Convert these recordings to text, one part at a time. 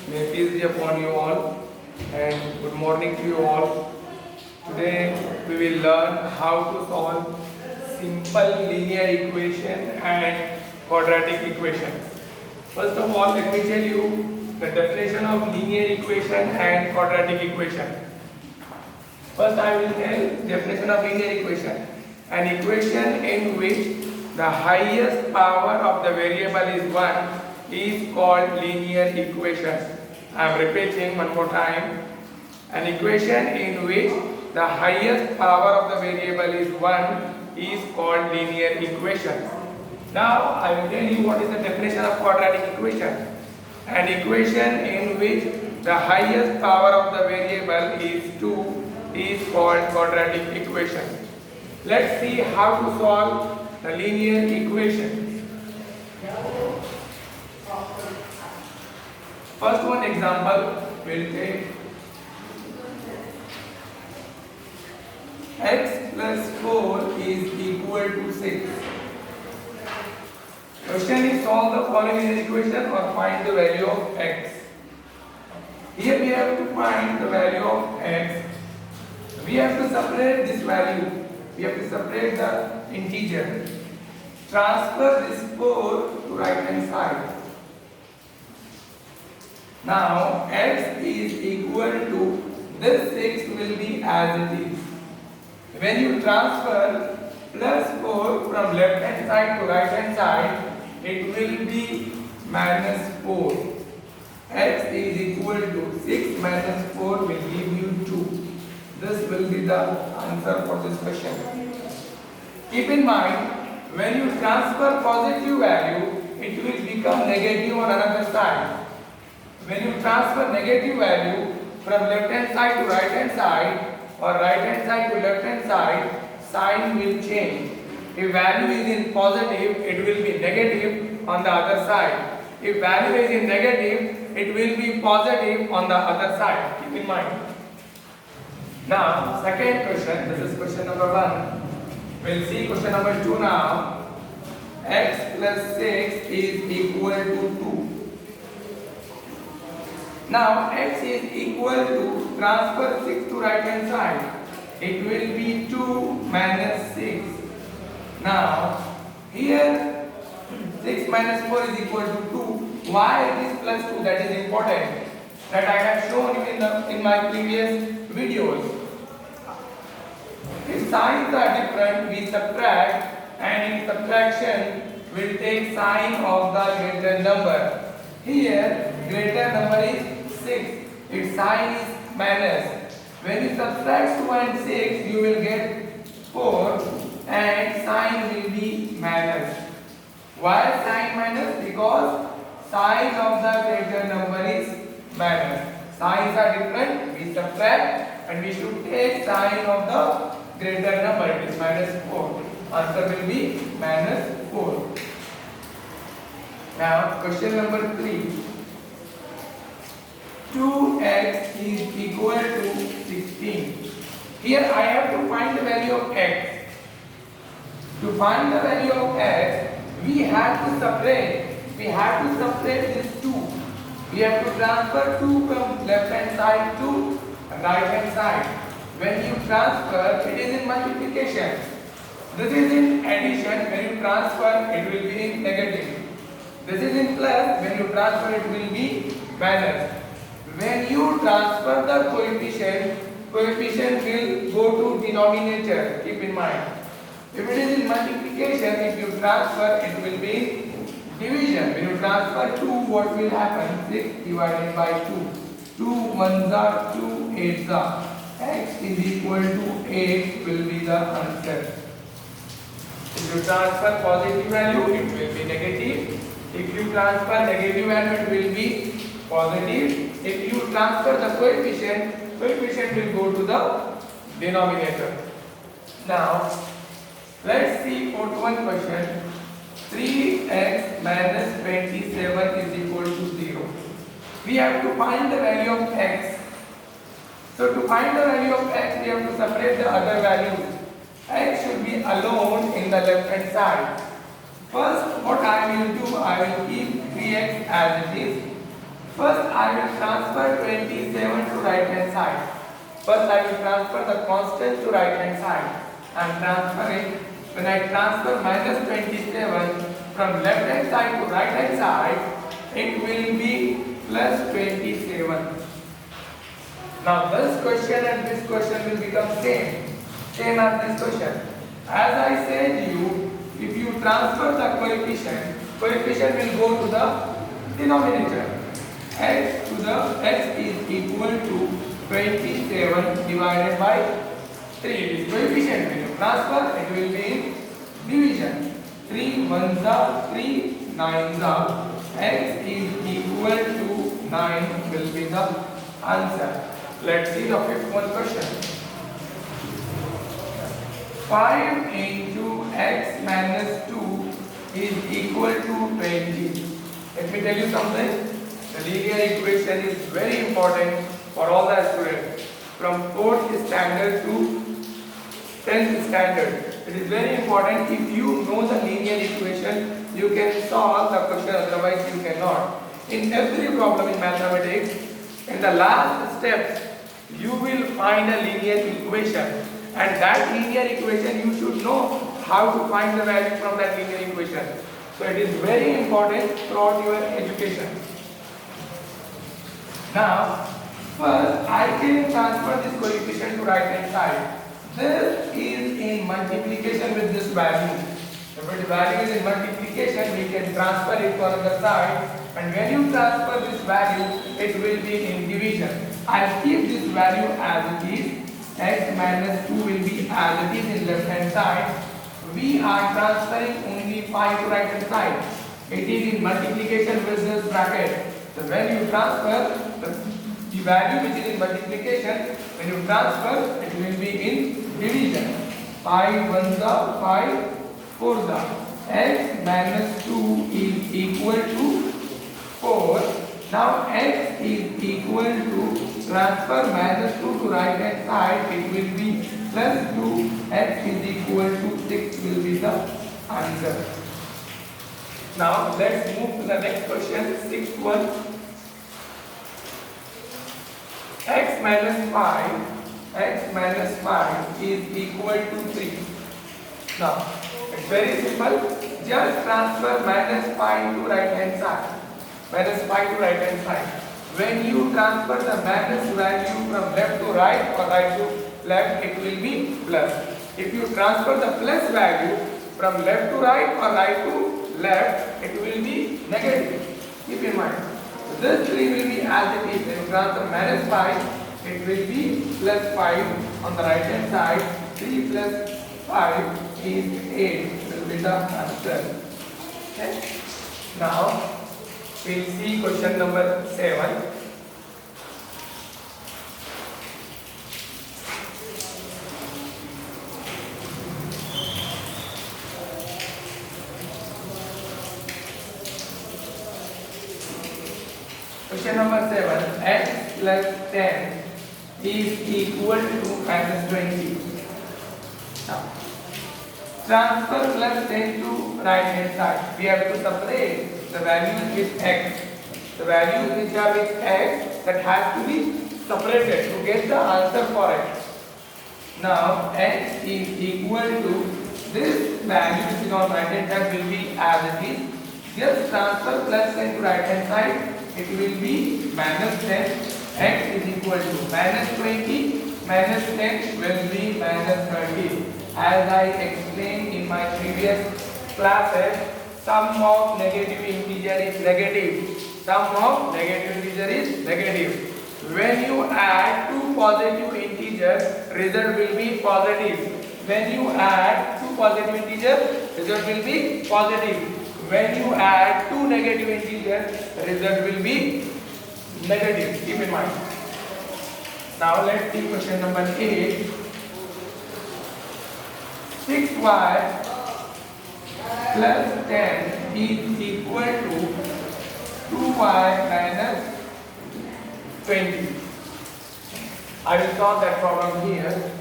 May peace be upon you all and good morning to you all. Today we will learn how to solve simple linear equation and quadratic equation. First of all, let me tell you the definition of linear equation and quadratic equation. First I will tell definition of linear equation. An equation in which the highest power of the variable is 1 is called linear equation. I am repeating one more time. An equation in which the highest power of the variable is 1 is called linear equation. Now I will tell you what is the definition of quadratic equation. An equation in which the highest power of the variable is 2 is called quadratic equation. Let's see how to solve the linear equation. First one example will take x plus 4 is equal to 6. Question is solve the following linear equation or find the value of x. Here we have to find the value of x. We have to separate this value. We have to separate the integer. Transfer this 4 to right hand side. Now x is equal to this 6 will be as it is. When you transfer plus 4 from left hand side to right hand side, it will be minus 4. X is equal to 6 minus 4 will give you 2. This will be the answer for this question. Keep in mind, when you transfer positive value, it will become negative on another side. When you transfer negative value from left hand side to right hand side or right hand side to left hand side, sign will change. If value is in positive, it will be negative on the other side. If value is in negative, it will be positive on the other side. Keep in mind. Now, second question, this is question number 1. We'll see question number 2 now. X plus 6 is equal to 2. Now x is equal to transfer 6 to right hand side. It will be 2 minus 6. Now here 6 minus 4 is equal to 2. Why it is plus 2? That is important. That I have shown you in my previous videos. If signs are different, we subtract, and in subtraction we take sign of the greater number. Here greater number is 6. Its sign is minus. When you subtract 2 and 6, you will get 4 and sign will be minus. Why sign minus? Because sign of the greater number is minus. Signs are different, we subtract and we should take sign of the greater number, it is minus 4. Answer will be minus 4. Now question number 3. 2x is equal to 16. Here I have to find the value of x. To find the value of x, we have to separate this 2. We have to transfer 2 from left hand side to right hand side. When you transfer, it is in multiplication. This is in addition. When you transfer, it will be in negative. This is in plus. When you transfer, it will be minus. When you transfer the coefficient will go to denominator. Keep in mind. If it is in multiplication, if you transfer, it will be division. When you transfer 2, what will happen? 6 divided by 2. 2 1s are 2 8s are. X is equal to 8 will be the answer. If you transfer positive value, it will be negative. If you transfer negative value, it will be positive. If you transfer the coefficient will go to the denominator. Now, let's see 41 question. 3x minus 27 is equal to 0. We have to find the value of x. So to find the value of x, we have to separate the other values. X should be alone in the left hand side. First, what I will do, I will keep 3x as it is. First, I will transfer 27 to right hand side. First, I will transfer the constant to right hand side. I am transferring. When I transfer minus 27 from left hand side to right hand side, it will be plus 27. Now this question and this question will become same as this question. As I said you, if you transfer the coefficient will go to the denominator. X to the x is equal to 27 divided by 3. It is coefficient. When you transfer, it will be in division. 3 ones are 3 nines are. X is equal to 9 will be the answer. Let's see the fifth one question. 5 into x minus 2 is equal to 20. Let me tell you something. The linear equation is very important for all the students from 4th standard to 10th standard. It is very important. If you know the linear equation, you can solve the question, otherwise you cannot. In every problem in mathematics, in the last steps, you will find a linear equation, and that linear equation you should know how to find the value from that linear equation. So it is very important throughout your education. Now, first I can transfer this coefficient to right hand side. This is in multiplication with this value. If the value is in multiplication, we can transfer it to another side. And when you transfer this value, it will be in division. I'll keep this value as it is. X minus 2 will be as it is in left hand side. We are transferring only 5 to right hand side. It is in multiplication with this bracket. So when you transfer the value which is in multiplication, when you transfer, it will be in division. 5 ones are 5 fours are. X minus 2 is equal to 4. Now x is equal to transfer minus 2 to right hand side. It will be plus 2. X is equal to 6 will be the answer. Now let's move to the next question, 6th one. X minus 5 is equal to 3. Now, it's very simple. Just transfer minus 5 to right hand side. Minus 5 to right hand side. When you transfer the minus value from left to right or right to left, it will be plus. If you transfer the plus value from left to right or right to left, it will be negative. Keep in mind. This 3 will be as it is. When you transfer minus 5, it will be plus 5 on the right hand side. 3 plus 5 is 8. Will be the answer. Okay. Now we'll see question number 7. Question number 7. X plus 10 is equal to minus 20. Now, transfer plus 10 to right hand side. We have to separate the values with x. The values which are with x, that has to be separated to get the answer for x. Now x is equal to this value which is on right hand side will be as it is. Just transfer plus 10 to right hand side. It will be minus 10. X is equal to minus 20. Minus 10 will be minus 30. As I explained in my previous classes, sum of negative integer is negative. Sum of negative integer is negative. When you add two positive integers, result will be positive. When you add two positive integers, result will be positive. When you add two negative integers, result will be negative. Keep in mind. Now let's see question number 8. 6y plus 10 is equal to 2y minus 20. I will solve that problem here.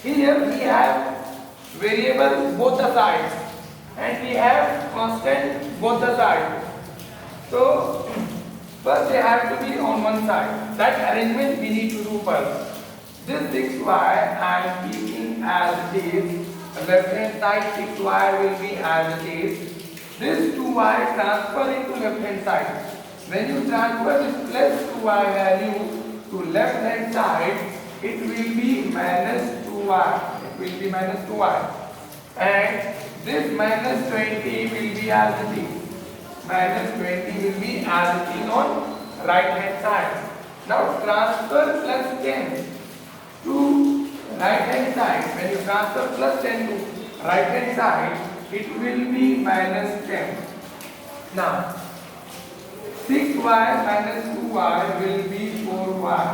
Here we have variable both the sides. and we have constant both the sides. So first they have to be on one side. That arrangement we need to do first. This 6y I am keeping as it is. Left hand side 6y will be as it is. This 2y transfer into left hand side. When you transfer this plus 2y value to left hand side, it will be minus 2y. It will be minus 2y. And this minus 20 will be as it is. Minus 20 will be as it is on right hand side. Now transfer plus 10 to right hand side. When you transfer plus 10 to right hand side, it will be minus 10. Now 6y minus 2y will be 4y.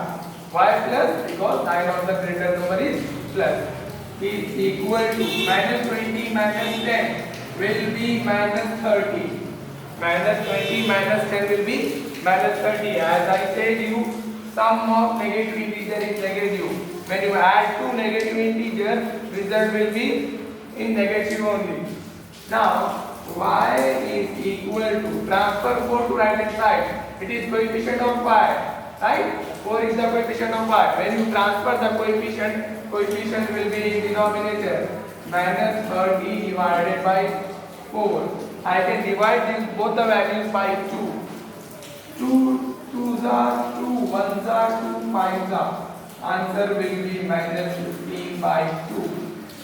Why plus? Because sign of the greater number is plus. Is equal to minus 20 minus 10 will be minus 30. Minus 20 minus 10 will be minus 30. As I said you, sum of negative integer is negative. When you add two negative integers, result will be in negative only. Now y is equal to transfer 4 to right hand side. It is coefficient of y, right? 4 is the coefficient of y. When you transfer the coefficient will be in denominator. Minus 30 divided by 4. I can divide these both the values by 2. 2 2s are 2, 1s are 2, 5s are. Answer will be minus 15 by 2.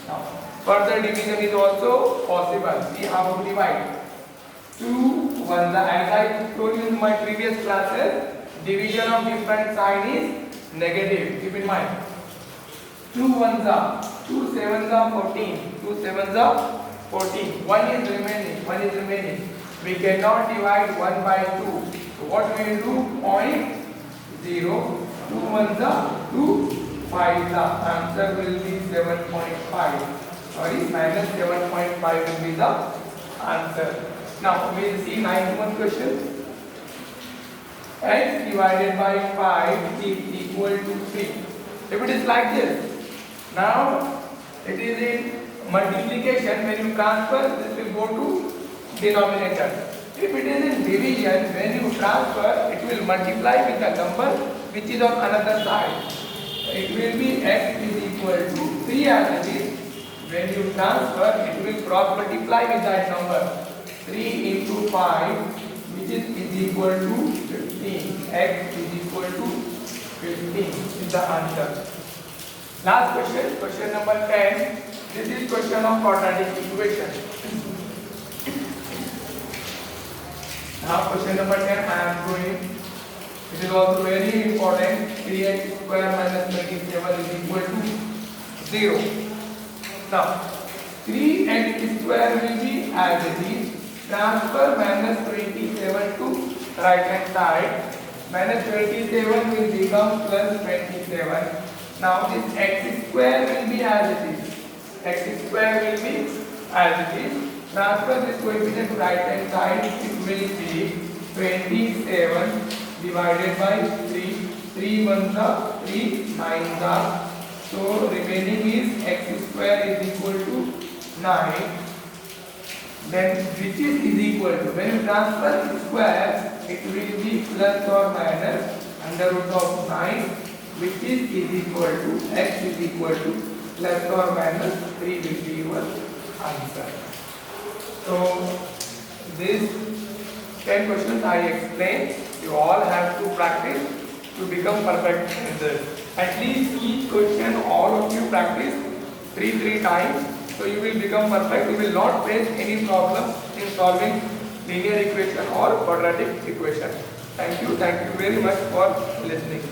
Now, further division is also possible. See how to divide. 2 1s are, as I told you in my previous classes, division of different sign is negative. Keep in mind. 2 1s are, 2 7s are 14. 2 7s are 14. 1 is remaining. We cannot divide 1 by 2. So what we will do? 0. 2 1s are 2. 5s are. Answer will be 7.5. Sorry, minus 7.5 will be the answer. Now we will see 91 question. X divided by 5 is equal to 3. If it is like this, now it is in multiplication. When you transfer, this will go to denominator. If it is in division, when you transfer, it will multiply with the number which is on another side. It will be x is equal to 3 as it is. When you transfer, it will cross multiply with that number. 3 into 5, which is equal to 15. X is equal to 15 is the answer. Last question, question number 10. This is question of quadratic equation. Now question number 10 I am doing. It is also very important. 3x square minus 27 is equal to 0. Now 3x square will be as it is. Transfer minus 27 to right hand side. Minus 27 will become plus 27. Now this x square will be as it is. X square will be as it is. Transfer this coefficient to right hand side. It will be 27 divided by 3. 3 1s are 3, 9s are. So remaining is x square is equal to 9. Then which is equal to, when you transfer square, it will be plus or minus under root of 9, which is equal to, x is equal to plus or minus 3 will be your answer. So these 10 questions I explained. You all have to practice to become perfect in this. At least each question all of you practice 3 times. So you will become perfect. You will not face any problem in solving linear equation or quadratic equation. Thank you very much for listening.